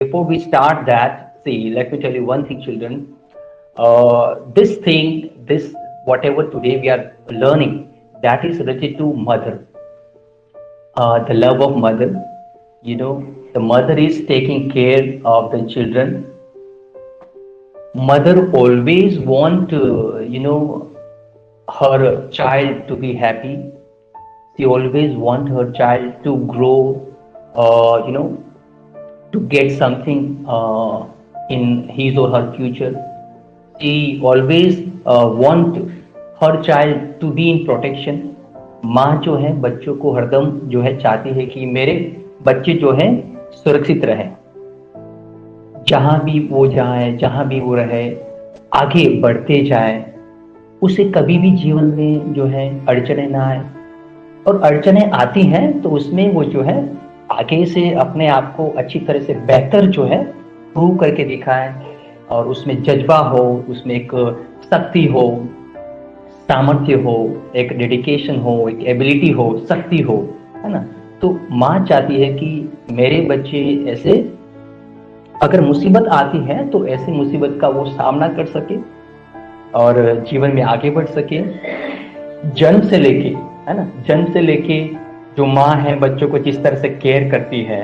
before we start that, see, let me tell you one thing, children. This whatever today we are learning, that is related to mother, the love of mother. You know, the mother is taking care of the children. Mother always want, her child to be happy. She always want her child to grow, you know, to get something in his or her future. She always want her child to be in protection. माँ जो है बच्चों को हरदम जो है चाहती है कि मेरे बच्चे जो है सुरक्षित रहे, जहां भी वो जाए, जहां भी वो रहे, आगे बढ़ते जाए, उसे कभी भी जीवन में जो है अड़चने ना आए। और अड़चने आती हैं तो उसमें वो जो है आगे से अपने आप को अच्छी तरह से बेहतर जो है प्रूव करके दिखाए, और उसमें जज्बा हो, उसमें एक शक्ति हो, सामर्थ्य हो, एक डेडिकेशन हो, एक एबिलिटी हो, शक्ति हो, है ना। तो माँ चाहती है कि मेरे बच्चे ऐसे, अगर मुसीबत आती है तो ऐसी मुसीबत का वो सामना कर सके और जीवन में आगे बढ़ सके। जन्म से लेके, है ना, जन्म से लेके जो माँ है बच्चों को जिस तरह से केयर करती है,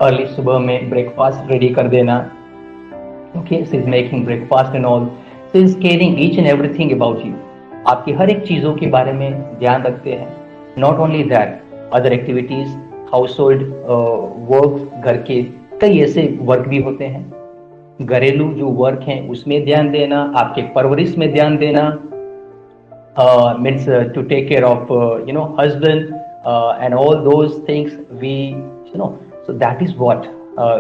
अर्ली सुबह में ब्रेकफास्ट रेडी कर देना, okay, she is making breakfast and all, she is caring each and everything about you. आपकी हर एक चीजों के बारे में ध्यान रखते हैं। Not only that, other activities, house hold work, घर के कई ऐसे वर्क भी होते हैं। घरेलू जो वर्क हैं उसमें ध्यान देना, आपके परवरिश में ध्यान देना, means to take care of husband and all those things we so that is what,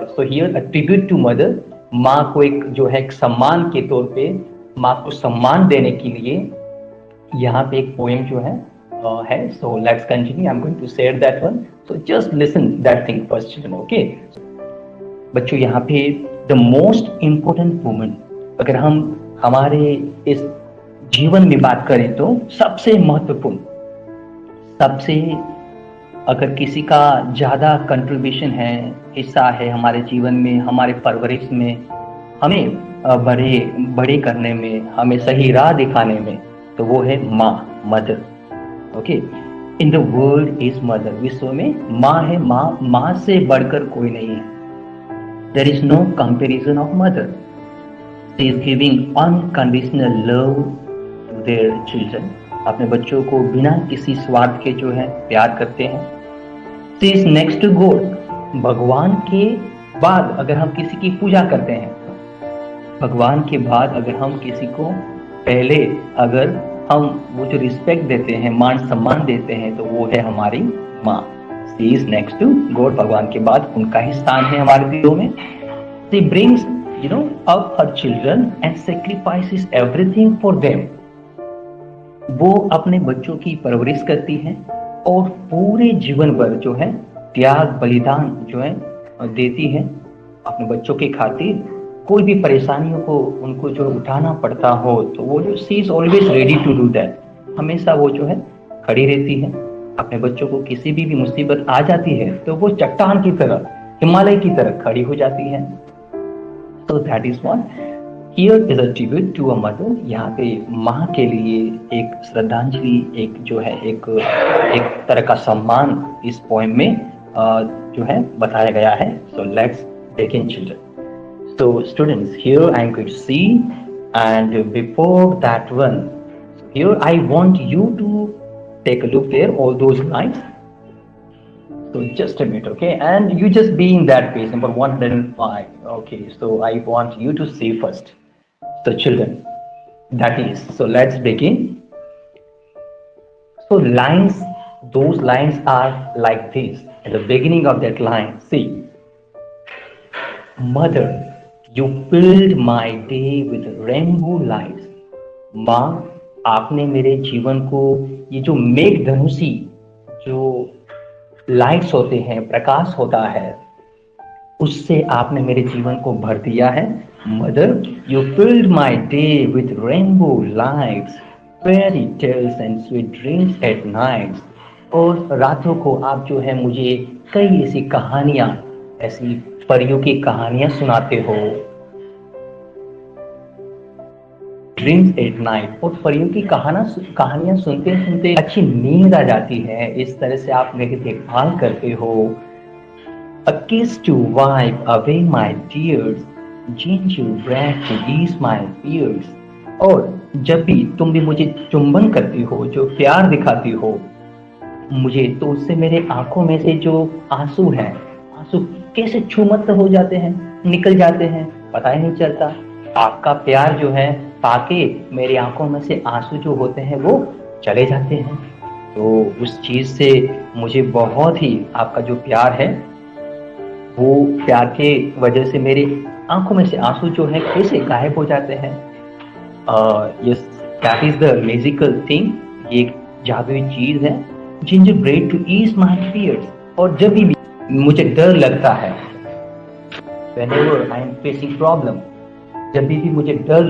so here a tribute to mother. माँ को एक जो है एक सम्मान के तौर पे, माँ को सम्मान देने के लिए यहाँ पे एक पोएम जो है। So let's continue, I am going to share that one, so just listen that thing first children, okay. बच्चों, यहाँ पे द मोस्ट इम्पोर्टेंट वुमन, अगर हम हमारे इस जीवन में बात करें तो सबसे महत्वपूर्ण, सबसे, अगर किसी का ज्यादा कंट्रीब्यूशन है, हिस्सा है हमारे जीवन में, हमारे परवरिश में, हमें बड़े बड़े करने में, हमें सही राह दिखाने में, तो वो है माँ, mother, okay. In the world is mother, विश्व में माँ है, माँ से बढ़कर कोई नहीं है। There is no comparison of mother. She is giving unconditional love to their children. अपने बच्चों को बिना किसी स्वार्थ के जो है प्यार करते हैं। She is next to God. भगवान के बाद अगर हम किसी की पूजा करते हैं, भगवान के बाद अगर हम किसी को पहले अगर हम वो जो रिस्पेक्ट देते हैं, मान सम्मान देते हैं, तो वो है हमारी माँ। She is next to God. भगवान के बाद उनका ही स्थान है हमारे दिलों में। She brings, up her children and sacrifices everything for them. वो अपने बच्चों की परवरिश करती है और पूरे जीवन भर जो है त्याग बलिदान जो है देती है अपने बच्चों के खातिर। कोई भी परेशानियों को उनको जो उठाना पड़ता हो तो वो जो she is always ready to do that, हमेशा वो जो है खड़ी रहती है। अपने बच्चों को किसी भी मुसीबत आ जाती है तो वो चट्टान की तरह, हिमालय की तरह खड़ी हो जाती है। तो that is what here is a tribute to a mother. यहाँ पे माँ के लिए एक श्रद्धांजलि, एक जो है एक तरह का सम्मान इस पोएम में जो है बताया गया है। So let's begin children. So students, here I am going to see, and before that one, here I want you to take a look there, all those lines. So just a minute, okay, and you just be in that page number 105, okay. So I want you to see first, so children, that is, so let's begin. So lines, those lines are like this. At the beginning of that line, see, mother, you filled my day with rainbow lights. माँ, आपने मेरे जीवन को ये जो मेघधनुषी जो lights होते हैं, प्रकाश होता है, उससे आपने मेरे जीवन को भर दिया है। Mother, you filled my day with rainbow lights, fairy tales and sweet dreams at nights. और रातों को आप जो है मुझे कई ऐसी कहानियां, ऐसी परियों की कहानियां सुनाते हो, ड्रीम्स एट नाइट, और परियों की कहानियां सुनते सुनते अच्छी नींद आ जाती है, इस तरह से आप मेरी देखभाल करते हो। A kiss to wipe away my tears, gingerbread to ease my fears। और जब भी तुम भी मुझे चुंबन करती हो, जो प्यार दिखाती हो मुझे, तो उससे मेरे आंखों में से जो आंसू हैं, आंसू कैसे छूमंतर हो जाते हैं, निकल जाते हैं, पता ही नहीं चलता। आपका प्यार जो है पाके मेरी आंखों में से आंसू जो होते हैं वो चले जाते हैं। तो उस चीज से मुझे बहुत ही आपका जो प्यार है, वो प्यार के वजह से मेरी आंखों में से आंसू जो है कैसे गायब हो जाते हैं। Yes, that is the magical thing. ये एक जादुई चीज है, ginger bread to ease my fears. और जब भी मुझे डर लगता है, whenever I am facing problem, जब भी मुझे डर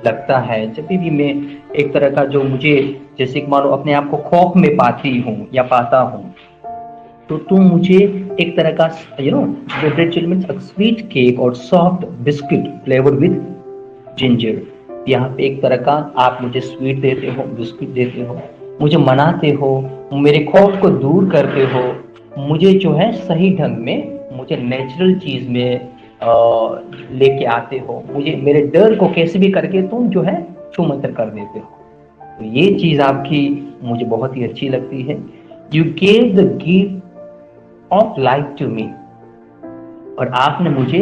लगता है, जब भी मैं एक तरह का जो मुझे जैसे कि मानो अपने आप को खौफ में पाती हूँ या पाता हूँ, तो तुम मुझे एक तरह का bread chill means sweet cake और soft biscuit flavoured with ginger. यहाँ पे एक तरह का आप मुझे स्वीट देते हो, बिस्किट देते हो, मुझे मनाते हो, मेरे खौफ को दूर करते हो, मुझे जो है सही ढंग में, मुझे नेचुरल चीज में लेके आते हो, मुझे मेरे डर को कैसे भी करके तुम जो है छूमंतर कर देते हो। तो ये चीज आपकी मुझे बहुत ही अच्छी लगती है। You gave the gift of life to me. और आपने मुझे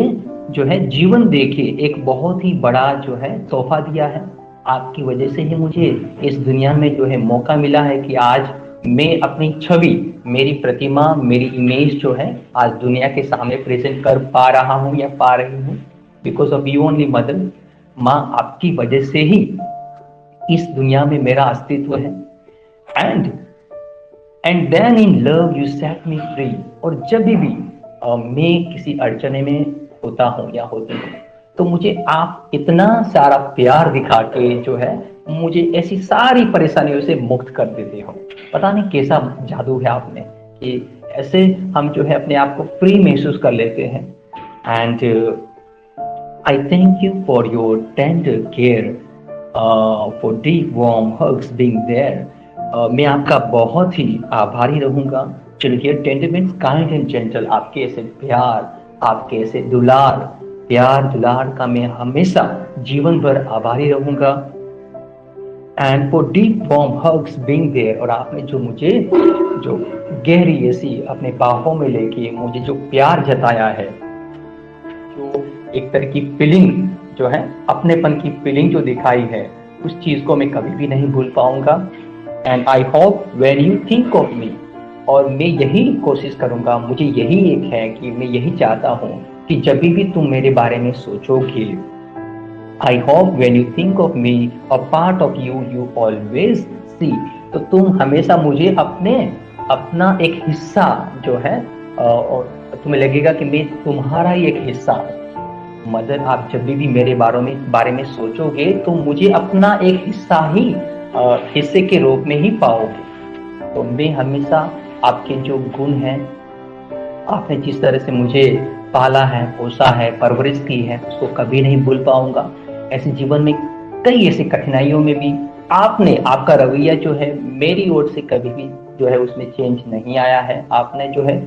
जो है जीवन देके एक बहुत ही बड़ा जो है तोहफा दिया है। आपकी वजह से ही मुझे इस दुनिया में जो है मौका मिला है कि आज मैं अपनी छवि, मेरी प्रतिमा, मेरी इमेज जो है आज दुनिया के सामने प्रेजेंट कर पा रहा हूँ या पा रही हूँ, because of you only mother. माँ, आपकी वजह से ही इस दुनिया में मेरा अस्तित्व है। And then in love you set me free. और जब भी मैं किसी अड़चने में होता हूँ या होती हूँ, तो मुझे आप इतना सारा प्यार दिखा के जो है मुझे ऐसी सारी परेशानियों से मुक्त कर देते हो। पता नहीं कैसा जादू है आप में कि ऐसे हम जो है अपने आप को फ्री महसूस कर लेते हैं। And I thank you for your tender care, for deep warm hugs being there. मैं आपका बहुत ही आभारी रहूंगा। चलिए, tender means kind and gentle. आपके ऐसे प्यार, आपके ऐसे दुलार, प्यार दुलार का मैं हमेशा जीवन भर आभारी रहूंगा। And for deep warm hugs being there. और आपने जो मुझे जो गहरी ऐसी अपने बाहों में लेके मुझे जो प्यार जताया है, जो एक तरह की फीलिंग जो है, अपनेपन की फीलिंग जो दिखाई है, उस चीज को मैं कभी भी नहीं भूल पाऊंगा। And I hope when you think of me. और मैं यही कोशिश करूंगा, मुझे यही एक है कि मैं यही चाहता हूँ कि जब भी तुम मेरे बारे में सोचोगे, I hope when you think of me a part of you you always see. तो तुम हमेशा मुझे अपना एक हिस्सा जो है, और तुम्हें लगेगा कि मैं तुम्हारा ही एक हिस्सा हूँ। मदर, आप जब भी मेरे बारे में सोचोगे तो मुझे अपना एक हिस्सा ही हिस्से के रूप में ही पाओगे। तो मैं हमेशा आपके जो गुण हैं, आपने जिस तरह से मुझे पाला है, पोसा है, परवरिश की है, उसको कभी नहीं भूल पाऊंगा। ऐसे जीवन में कई ऐसी कठिनाइयों में भी आपका रवैया जो है मेरी ओर से कभी भी जो है उसमें चेंज नहीं आया है। आपने जो है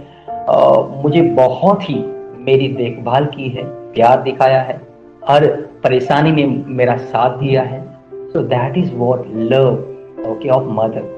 मुझे बहुत ही मेरी देखभाल की है, प्यार दिखाया है, हर परेशानी में मेरा साथ दिया है। सो that is what love, okay, of mother.